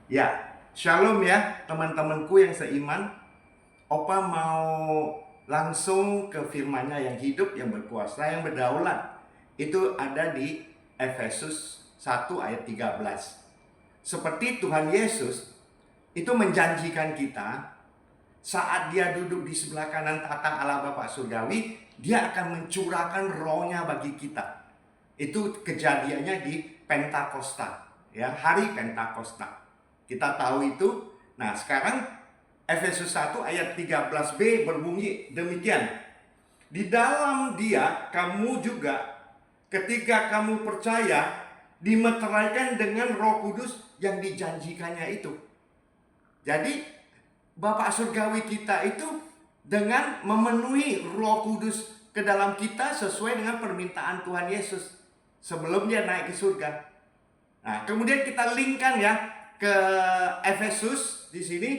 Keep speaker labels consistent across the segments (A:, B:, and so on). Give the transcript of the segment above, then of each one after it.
A: Ya, shalom ya teman-temanku yang seiman. Opa mau langsung ke firman-Nya yang hidup, yang berkuasa, yang berdaulat. Itu ada di Efesus 1 ayat 13. Seperti Tuhan Yesus itu menjanjikan kita saat dia duduk di sebelah kanan tata Allah Bapa Surgawi, dia akan mencurahkan rohnya bagi kita. Itu kejadiannya di Pentakosta, ya, hari Pentakosta. Kita tahu itu. Nah, sekarang Efesus 1 ayat 13b berbunyi demikian. Di dalam Dia kamu juga ketika kamu percaya dimeteraikan dengan Roh Kudus yang dijanjikannya itu. Jadi Bapak Surgawi kita itu dengan memenuhi Roh Kudus ke dalam kita sesuai dengan permintaan Tuhan Yesus sebelum dia naik ke surga. Nah, kemudian kita linkkan ya ke Efesus di sini,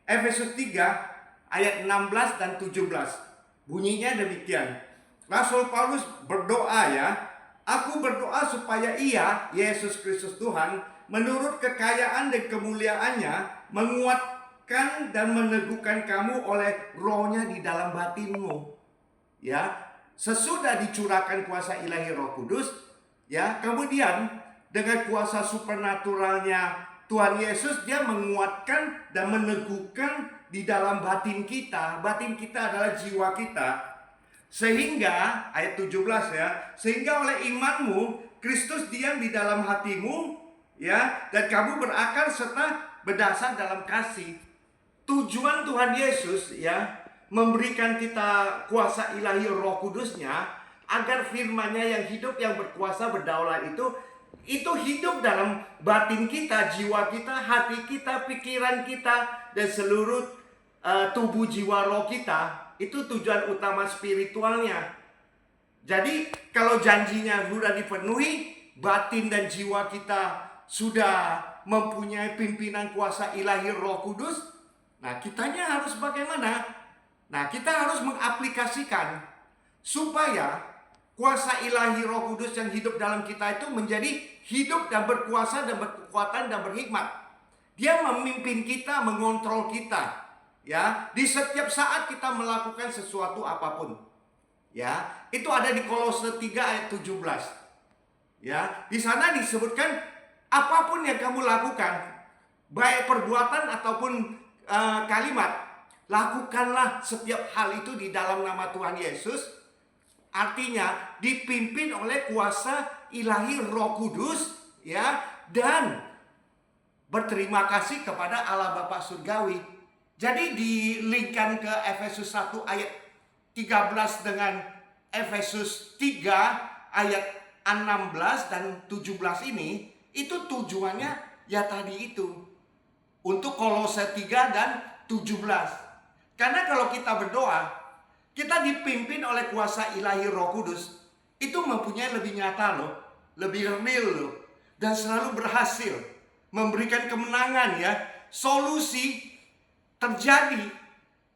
A: Efesus 3 ayat 16 dan 17. Bunyinya demikian. Rasul Paulus berdoa ya, aku berdoa supaya Ia, Yesus Kristus Tuhan, menurut kekayaan dan kemuliaannya, menguatkan dan meneguhkan kamu oleh rohnya di dalam batinmu. Ya, sesudah dicurahkan kuasa ilahi Roh Kudus, ya, kemudian dengan kuasa supernaturalnya Tuhan Yesus, dia menguatkan dan meneguhkan di dalam batin kita. Batin kita adalah jiwa kita. Sehingga ayat 17 ya, sehingga oleh imanmu Kristus diam di dalam hatimu, ya, dan kamu berakar serta berdasar dalam kasih. Tujuan Tuhan Yesus ya memberikan kita kuasa ilahi Roh Kudusnya agar firman-Nya yang hidup, yang berkuasa, berdaulat itu hidup dalam batin kita, jiwa kita, hati kita, pikiran kita, dan seluruh tubuh jiwa roh kita. Itu tujuan utama spiritualnya. Jadi kalau janjinya sudah dipenuhi, batin dan jiwa kita sudah mempunyai pimpinan kuasa ilahi Roh Kudus. Nah, kitanya harus bagaimana? Nah, kita harus mengaplikasikan supaya kuasa ilahi Roh Kudus yang hidup dalam kita itu menjadi hidup dan berkuasa dan berkekuatan dan berhikmat. Dia memimpin kita, mengontrol kita. Ya, di setiap saat kita melakukan sesuatu apapun. Ya, itu ada di Kolose 3 ayat 17. Ya, di sana disebutkan apapun yang kamu lakukan, baik perbuatan ataupun kalimat, lakukanlah setiap hal itu di dalam nama Tuhan Yesus. Artinya dipimpin oleh kuasa ilahi Roh Kudus, ya, dan berterima kasih kepada Allah Bapa Surgawi. Jadi dilingkan ke Efesus 1 ayat 13 dengan Efesus 3 ayat 16 dan 17 ini, itu tujuannya ya tadi itu. Untuk Kolose 3 dan 17. Karena kalau kita berdoa, kita dipimpin oleh kuasa ilahi Roh Kudus, itu mempunyai lebih nyata loh, lebih real loh, dan selalu berhasil memberikan kemenangan ya. Solusi terjadi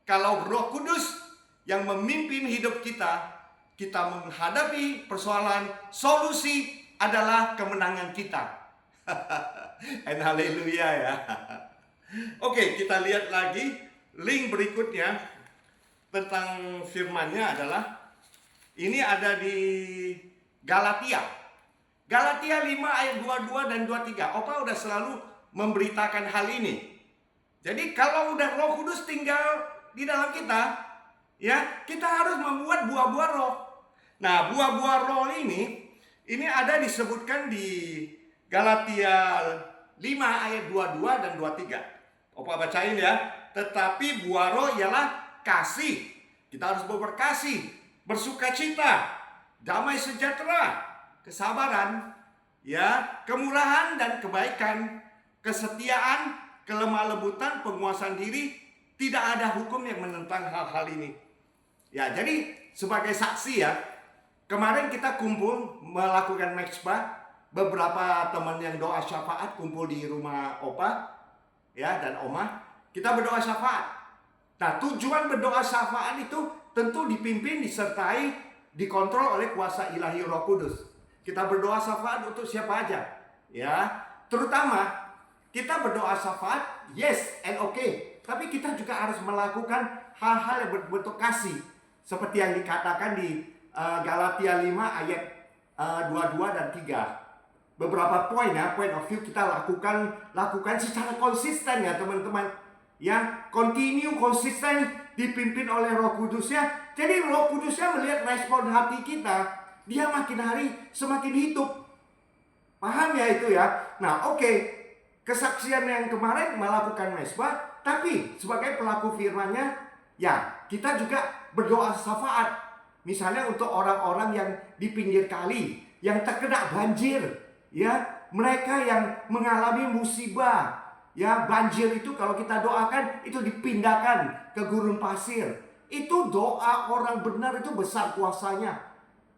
A: kalau Roh Kudus yang memimpin hidup kita, kita menghadapi persoalan, solusi adalah kemenangan kita. And haleluya ya. Oke, kita lihat lagi link berikutnya tentang firman-Nya adalah ini ada di Galatia. Galatia 5 ayat 22 dan 23. Opa udah selalu memberitakan hal ini. Jadi kalau udah Roh Kudus tinggal di dalam kita, ya, kita harus membuat buah-buah roh. Nah, buah-buah roh ini ada disebutkan di Galatia 5 ayat 22 dan 23. Opa bacain ya. Tetapi buah roh ialah kasih. Kita harus berkasih, bersukacita, damai sejahtera, kesabaran, ya, kemurahan dan kebaikan, kesetiaan, kelemah lembutan, penguasaan diri. Tidak ada hukum yang menentang hal-hal ini. Ya, jadi sebagai saksi ya, kemarin kita kumpul melakukan mezbah. Beberapa teman yang doa syafaat kumpul di rumah Opa ya dan Oma. Kita berdoa syafaat. Nah, tujuan berdoa syafaat itu tentu dipimpin, disertai, dikontrol oleh kuasa ilahi Roh Kudus. Kita berdoa syafaat untuk siapa aja, ya, terutama Kita berdoa syafaat, yes and okay. Tapi kita juga harus melakukan hal-hal yang berbentuk kasih. Seperti yang dikatakan di Galatia 5 ayat 22 dan 3. Beberapa poin ya, point of view kita lakukan secara konsisten ya teman-teman. Ya, continue, konsisten, dipimpin oleh Roh Kudus ya. Jadi Roh Kudusnya melihat respon hati kita, dia makin hari semakin hidup. Paham ya itu ya? Nah, oke. Kesaksian yang kemarin melakukan mesbah, tapi sebagai pelaku firman-Nya, ya kita juga berdoa syafaat. Misalnya untuk orang-orang yang di pinggir kali, yang terkena banjir, ya mereka yang mengalami musibah, ya banjir itu kalau kita doakan itu dipindahkan ke gurun pasir. Itu doa orang benar itu besar kuasanya.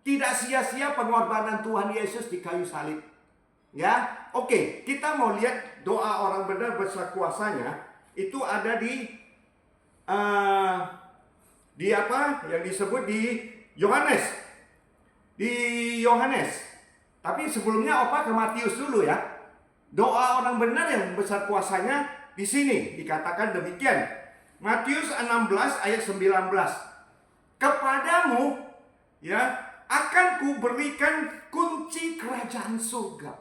A: Tidak sia-sia pengorbanan Tuhan Yesus di kayu salib. Ya, oke, kita mau lihat doa orang benar besar kuasanya. Itu ada di apa yang disebut di Yohanes. Di Yohanes. Tapi sebelumnya Opa ke Matius dulu ya. Doa orang benar yang besar kuasanya di sini dikatakan demikian. Matius 16 ayat 19. Kepadamu ya akan kuberikan kunci kerajaan surga.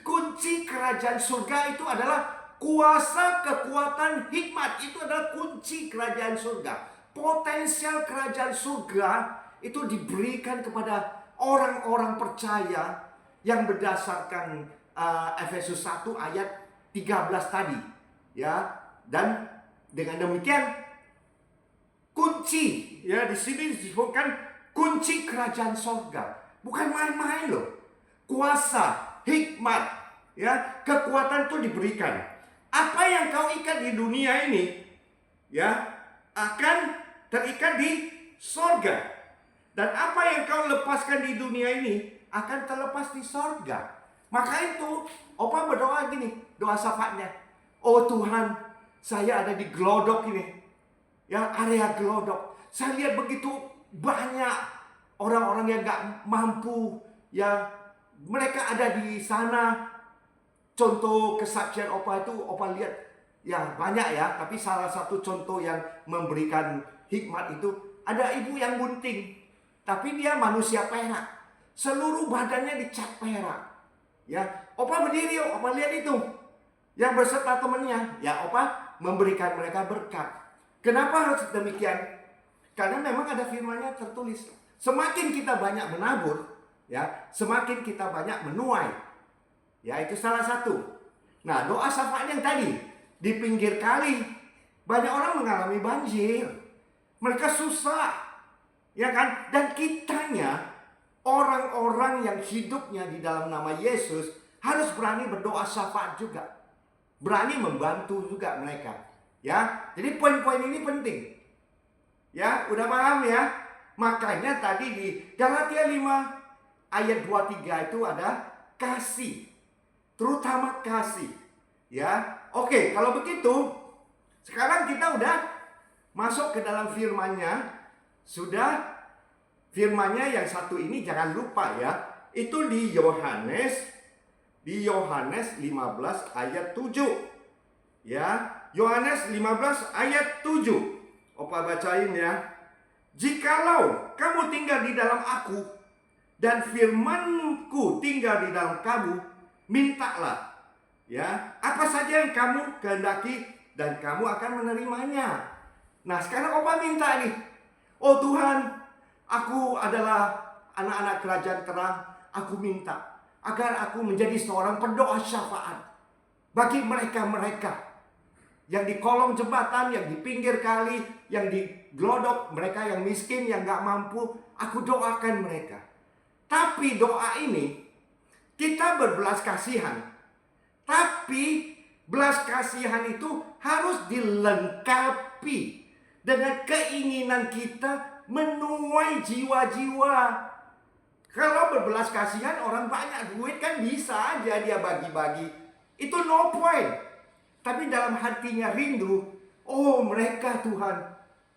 A: Kunci kerajaan surga itu adalah kuasa, kekuatan, hikmat. Itu adalah kunci kerajaan surga. Potensial kerajaan surga itu diberikan kepada orang-orang percaya yang berdasarkan Efesus 1 ayat 13 tadi. Ya, dan dengan demikian kunci ya di sini disebutkan kunci kerajaan surga. Bukan main-main loh. Kuasa, hikmat, ya, kekuatan itu diberikan. Apa yang kau ikat di dunia ini, ya, akan terikat di sorga. Dan apa yang kau lepaskan di dunia ini akan terlepas di sorga. Maka itu, Opa berdoa gini, doa syafaatnya. Oh Tuhan, saya ada di Glodok ini, ya, area Glodok. Saya lihat begitu banyak orang-orang yang gak mampu, ya. Mereka ada di sana. Contoh kesaksian Opa itu Opa lihat ya banyak ya. Tapi salah satu contoh yang memberikan hikmat itu, ada ibu yang bunting, tapi dia manusia perak. Seluruh badannya dicat perak. Ya, Opa berdiri, Opa lihat itu. Yang berserta temannya, ya Opa memberikan mereka berkat. Kenapa harus demikian? Karena memang ada firman-Nya tertulis. Semakin kita banyak menabur, ya, semakin kita banyak menuai. Ya, itu salah satu. Nah, doa syafaat yang tadi di pinggir kali, banyak orang mengalami banjir. Mereka susah. Ya kan? Dan kitanya, orang-orang yang hidupnya di dalam nama Yesus harus berani berdoa syafaat juga. Berani membantu juga mereka. Ya. Jadi poin-poin ini penting. Ya, udah paham ya? Makanya tadi di Galatia 5 ayat 23 itu ada kasih. Terutama kasih. Ya. Oke, kalau begitu sekarang kita udah masuk ke dalam firman-Nya. Sudah firman-Nya yang satu ini jangan lupa ya. Itu di Yohanes 15 ayat 7. Ya, Yohanes 15 ayat 7. Opa bacain ya. Jikalau kamu tinggal di dalam aku dan firman-Ku tinggal di dalam kamu, mintalah ya apa saja yang kamu kehendaki dan kamu akan menerimanya. Nah, sekarang Opa minta nih. Oh Tuhan, aku adalah anak-anak kerajaan terang. Aku minta agar aku menjadi seorang pendoa syafaat bagi mereka-mereka yang di kolong jembatan, yang di pinggir kali, yang di Glodok, mereka yang miskin, yang gak mampu. Aku doakan mereka. Tapi doa ini kita berbelas kasihan. Tapi belas kasihan itu harus dilengkapi dengan keinginan kita menuai jiwa-jiwa. Kalau berbelas kasihan, orang banyak duit kan bisa aja dia bagi-bagi. Itu no point. Tapi dalam hatinya rindu, oh mereka Tuhan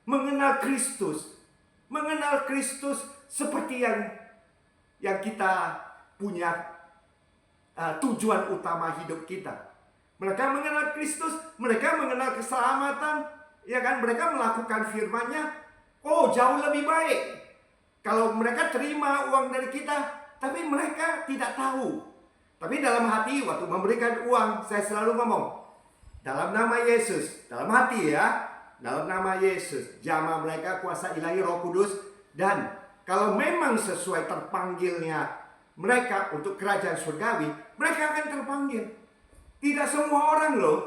A: mengenal Kristus. Mengenal Kristus seperti yang kita punya.
B: tujuan utama hidup kita. Mereka mengenal Kristus, mereka mengenal keselamatan, ya kan? Mereka melakukan firman-Nya. Oh, jauh lebih baik kalau mereka terima uang dari kita, tapi mereka tidak tahu. Tapi dalam hati waktu memberikan uang, saya selalu ngomong, dalam nama Yesus, dalam hati ya, dalam nama Yesus, jamah mereka kuasa ilahi Roh Kudus. Dan kalau memang sesuai terpanggilnya mereka untuk kerajaan surgawi, mereka akan terpanggil. Tidak semua orang loh.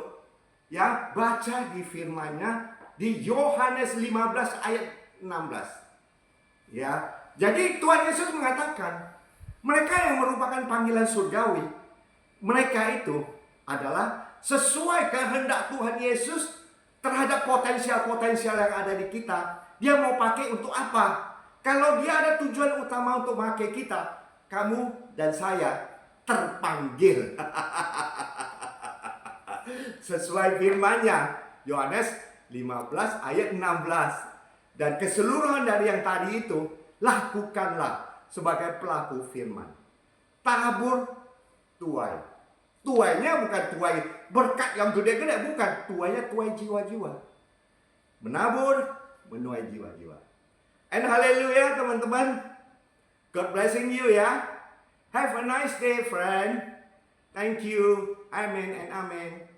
B: Ya, baca di firman-Nya di Yohanes 15 ayat 16. Ya, jadi Tuhan Yesus mengatakan, mereka yang merupakan panggilan surgawi, mereka itu adalah sesuai kehendak Tuhan Yesus terhadap potensial-potensial yang ada di kita. Dia mau pakai untuk apa? Kalau dia ada tujuan utama untuk pakai kita, kamu dan saya terpanggil. Sesuai firman-Nya, Yohanes 15 ayat 16. Dan keseluruhan dari yang tadi itu, lakukanlah sebagai pelaku firman. Tabur tuai. Tuainya bukan tuai berkat yang gede-gede, bukan. Tuainya tuai jiwa-jiwa. Menabur, menuai jiwa-jiwa. And haleluya teman-teman. God blessing you ya. Have a nice day friend. Thank you. Amen and amen.